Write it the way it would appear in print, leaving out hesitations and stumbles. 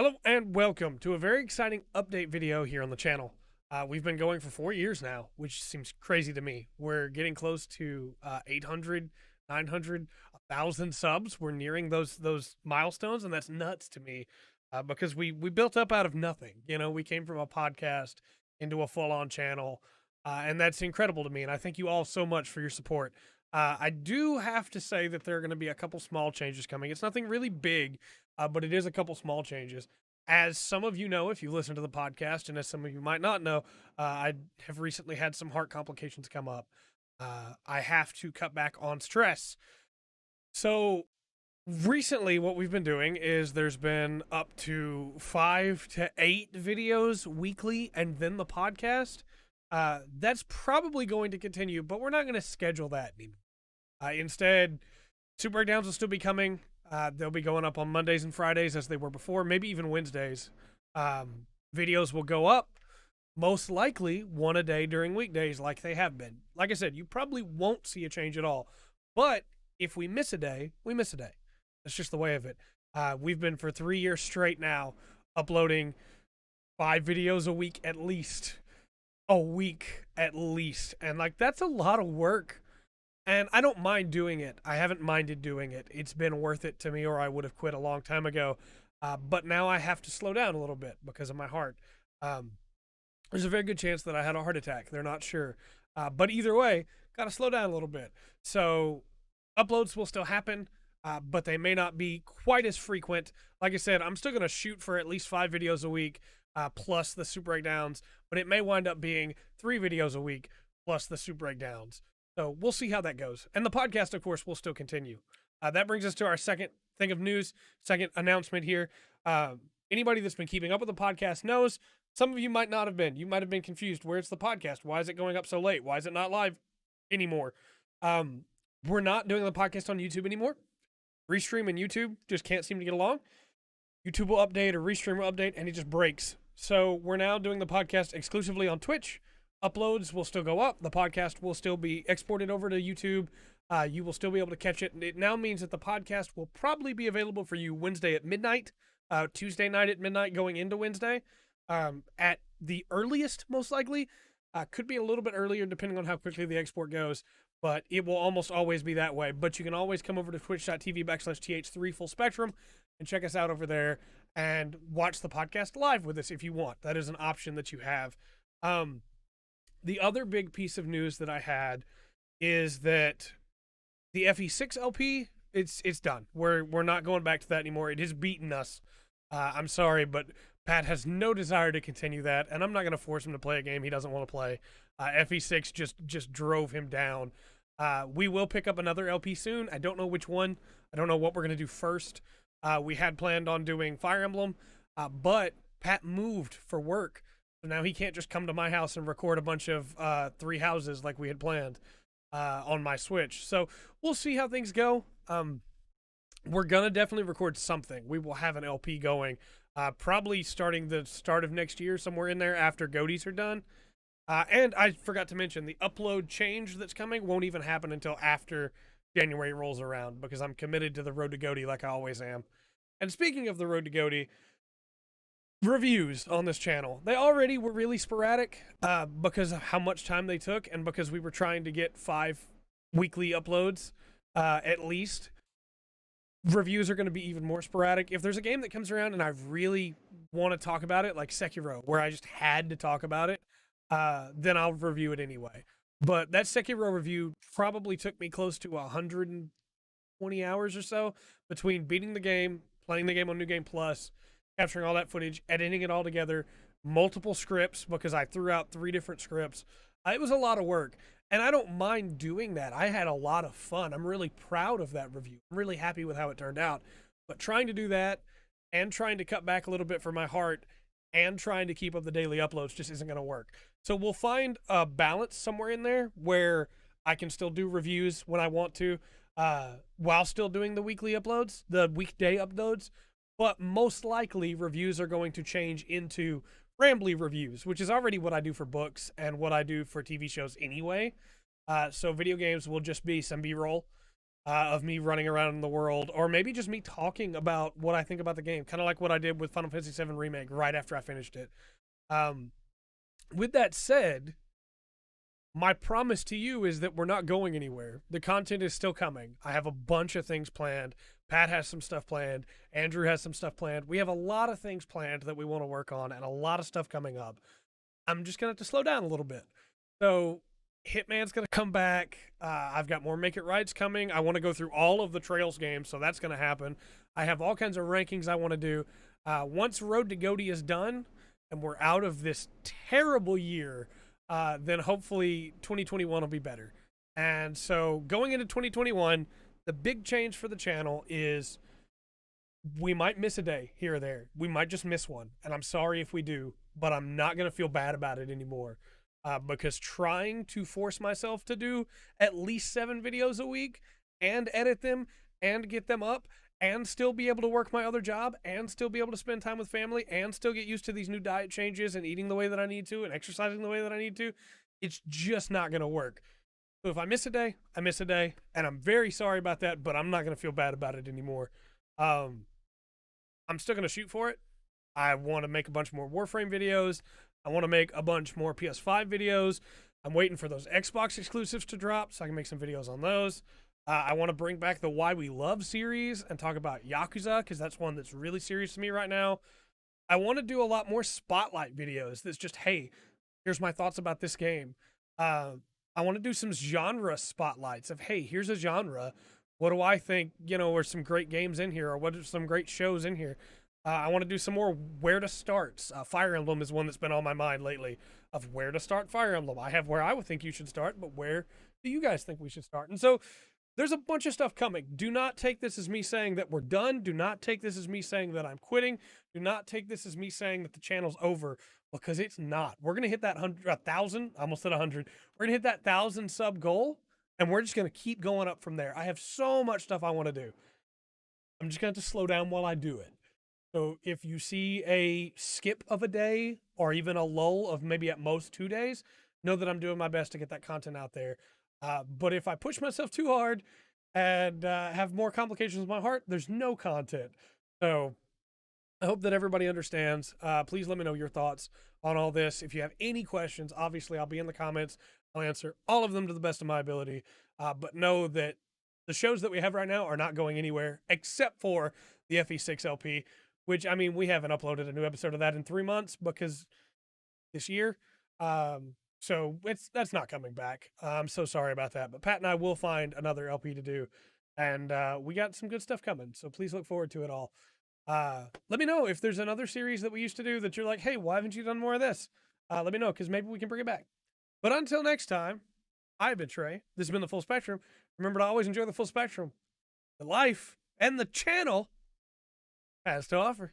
Hello and welcome to a very exciting update video here on the channel. We've been going for 4 years now, which seems crazy to me. We're getting close to 800, 900, 1,000 subs. We're nearing those milestones, and that's nuts to me because we built up out of nothing. You know, we came from a podcast into a full-on channel, and that's incredible to me. And I thank you all so much for your support. I do have to say that there are going to be a couple small changes coming. It's nothing really big, but it is a couple small changes. As some of you know, if you listen to the podcast, and as some of you might not know, I have recently had some heart complications come up. I have to cut back on stress. So recently, what we've been doing is there's been up to 5 to 8 videos weekly, and then the podcast. That's probably going to continue, but we're not going to schedule that anymore. Instead, Super Breakdowns will still be coming. They'll be going up on Mondays and Fridays as they were before, maybe even Wednesdays. Videos will go up, most likely one a day during weekdays like they have been. Like I said, you probably won't see a change at all. But if we miss a day, we miss a day. That's just the way of it. We've been for 3 years straight now uploading 5 videos a week at least. A week at least. And like that's a lot of work. And I don't mind doing it. I haven't minded doing it. It's been worth it to me, or I would have quit a long time ago. But now I have to slow down a little bit because of my heart. There's a very good chance that I had a heart attack. They're not sure. But either way, got to slow down a little bit. So uploads will still happen, but they may not be quite as frequent. Like I said, I'm still going to shoot for at least 5 videos a week, plus the Super Breakdowns. But it may wind up being 3 videos a week, plus the Super Breakdowns. So we'll see how that goes. And the podcast, of course, will still continue. That brings us to our second thing of news, second announcement here. Anybody that's been keeping up with the podcast knows, some of you might not have been. You might have been confused. Where's the podcast? Why is it going up so late? Why is it not live anymore? We're not doing the podcast on YouTube anymore. Restream and YouTube just can't seem to get along. YouTube will update or Restream will update, and it just breaks. So we're now doing the podcast exclusively on Twitch. Uploads will still go up. The podcast will still be exported over to YouTube. You will still be able to catch it. And it now means that the podcast will probably be available for you Wednesday at midnight, Tuesday night at midnight going into Wednesday. At the earliest, most likely. Could be a little bit earlier depending on how quickly the export goes. But it will almost always be that way. But you can always come over to twitch.tv/th3 Full Spectrum and check us out over there and watch the podcast live with us if you want. That is an option that you have. The other big piece of news that I had is that the FE6 LP, it's done. We're not going back to that anymore. It has beaten us. I'm sorry, but Pat has no desire to continue that, and I'm not going to force him to play a game he doesn't want to play. FE6 just drove him down. We will pick up another LP soon. I don't know which one. I don't know what we're going to do first. We had planned on doing Fire Emblem, but Pat moved for work. So now he can't just come to my house and record a bunch of 3 houses like we had planned on my Switch. So we'll see how things go. We're going to definitely record something. We will have an LP going probably starting the start of next year, somewhere in there after Goaties are done. And I forgot to mention, the upload change that's coming won't even happen until after January rolls around because I'm committed to the Road to Goatee like I always am. And speaking of the Road to Goatee, reviews on this channel, they already were really sporadic because of how much time they took and because we were trying to get 5 weekly uploads at least. Reviews are going to be even more sporadic. If there's a game that comes around and I really want to talk about it, like Sekiro, where I just had to talk about it, then I'll review it anyway. But that Sekiro review probably took me close to 120 hours or so between beating the game, playing the game on New Game Plus, capturing all that footage, editing it all together, multiple scripts because I threw out 3 different scripts. It was a lot of work, and I don't mind doing that. I had a lot of fun. I'm really proud of that review. I'm really happy with how it turned out. But trying to do that and trying to cut back a little bit for my heart and trying to keep up the daily uploads just isn't going to work. So we'll find a balance somewhere in there where I can still do reviews when I want to while still doing the weekly uploads, the weekday uploads. But most likely, reviews are going to change into rambly reviews, which is already what I do for books and what I do for TV shows anyway. So video games will just be some B-roll. of me running around in the world, or maybe just me talking about what I think about the game, kind of like what I did with Final Fantasy VII Remake right after I finished it. Um, with that said, my promise to you is that we're not going anywhere. The content is still coming. I have a bunch of things planned. Pat has some stuff planned. Andrew has some stuff planned. We have a lot of things planned that we want to work on and a lot of stuff coming up. I'm just going to have to slow down a little bit. So, Hitman's going to come back. I've got more Make It Rights coming. I want to go through all of the Trails games, so that's going to happen. I have all kinds of rankings I want to do. Once Road to Goaty is done and we're out of this terrible year, then hopefully 2021 will be better. And so going into 2021, the big change for the channel is we might miss a day here or there. We might just miss one. And I'm sorry if we do, but I'm not going to feel bad about it anymore. Because trying to force myself to do at least 7 videos a week and edit them and get them up and still be able to work my other job and still be able to spend time with family and still get used to these new diet changes and eating the way that I need to and exercising the way that I need to, it's just not going to work. So if I miss a day, I miss a day, and I'm very sorry about that, but I'm not going to feel bad about it anymore. I'm still going to shoot for it. I want to make a bunch more Warframe videos. I want to make a bunch more PS5 videos. I'm waiting for those Xbox exclusives to drop so I can make some videos on those. I want to bring back the Why We Love series and talk about Yakuza, because that's one that's really serious to me right now. I want to do a lot more spotlight videos that's just, hey, here's my thoughts about this game. I want to do some genre spotlights of, hey, here's a genre. What do I think, are some great games in here, or what are some great shows in here? I want to do some more where to start. Fire Emblem is one that's been on my mind lately, of where to start Fire Emblem. I have where I would think you should start, but where do you guys think we should start? And so there's a bunch of stuff coming. Do not take this as me saying that we're done. Do not take this as me saying that I'm quitting. Do not take this as me saying that the channel's over, because it's not. We're going to hit that 1,000, almost at 100. We're going to hit that 1,000 sub goal, and we're just going to keep going up from there. I have so much stuff I want to do. I'm just going to have to slow down while I do it. So if you see a skip of a day or even a lull of maybe at most 2 days, know that I'm doing my best to get that content out there. But if I push myself too hard and have more complications with my heart, there's no content. So I hope that everybody understands. Please let me know your thoughts on all this. If you have any questions, obviously I'll be in the comments. I'll answer all of them to the best of my ability. But know that the shows that we have right now are not going anywhere except for the FE6 LP, which, I mean, we haven't uploaded a new episode of that in 3 months because this year. So that's not coming back. I'm so sorry about that. But Pat and I will find another LP to do. And we got some good stuff coming. So please look forward to it all. Let me know if there's another series that we used to do that you're like, hey, why haven't you done more of this? Let me know, because maybe we can bring it back. But until next time, I've been Trey. This has been The Full Spectrum. Remember to always enjoy the full spectrum. The life and the channel has to offer.